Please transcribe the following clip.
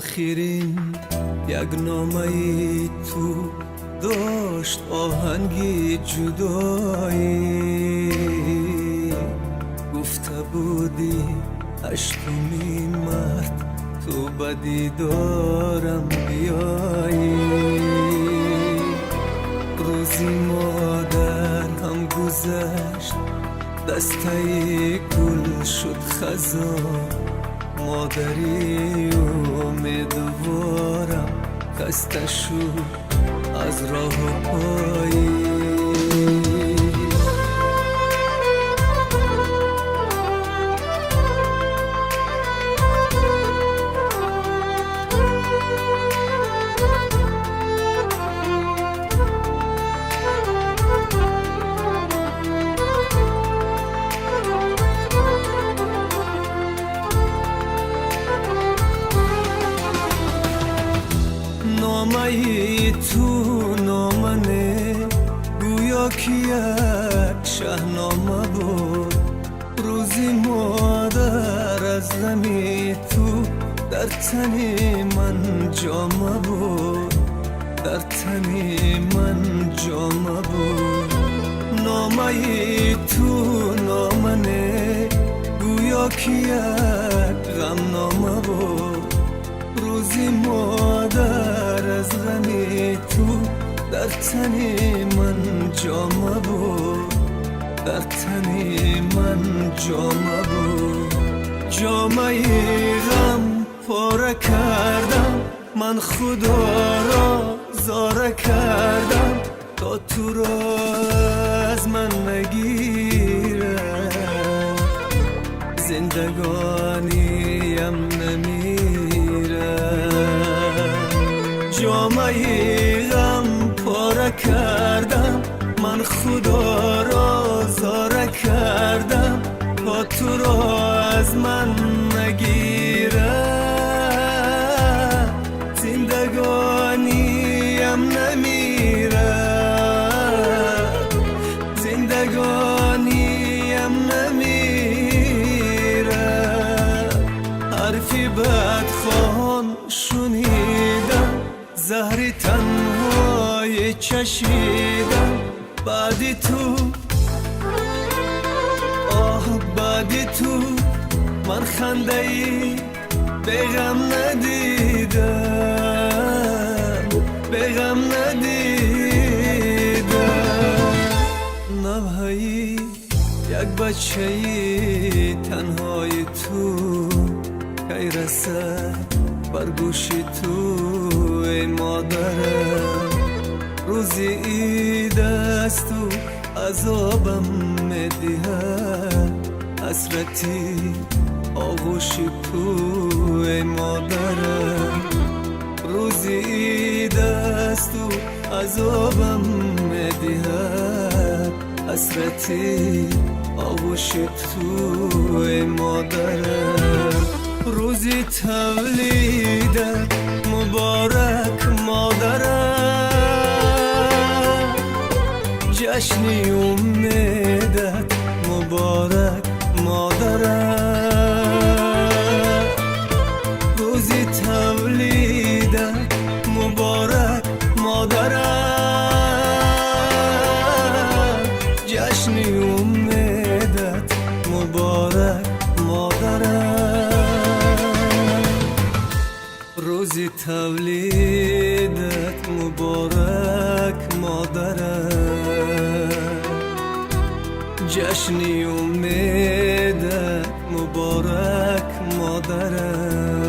آخرین یک نامه تو داشت آهنگی جدایی، گفته بودی هشتمین مرد تو بدی دارم بیایی. روزی مادر هم گذشت، دسته گل شد خزان، مادری امیدوارم خسته شد از راه پایی. نامه تو نامنه گویا که یک شهنامه بود. روزی مادر از غمی تو در تن من جامه بود، در تن من جامه بود. نامه تو نامنه گویا که یک غمنامه بود. روزی مادر از غمی تو در تن من جامه بود، در تن من جامه بود. جامه غم پاره کردم، من خدا را زاره کردم تا تو را از من نگیره. زندگانیم نمیره. جامه غم پاره کردم، من خدا را زاره کردم تا تو را از من نگیره. زندگانیم نمیره، زندگانیم نمیره. حرفی بدخوان شنیدم، زهری تنهای چشیدم. بعدی تو بعدی تو من خنده ای بغم ندیدم، بغم ندیدم. نوحه‌ای یک بچه ای تنهای تو کی رسد بر گوش تو ای مادرم. روزی عید است و عذابم میدهد، حسرتی آغوش تو ای مادرم. روزی عید است و عذابم میدهد، حسرتی آغوش تو ای مادرم. روزی تولیدت مبارک مادرم، جشنی امیدت مبارک مادرم. روزی تولیدت مبارک مادرم، جشنی امیدت مبارک مادرم. روزی تولیدت مبارک مادرم، جشنی امیدت مبارک مادرم.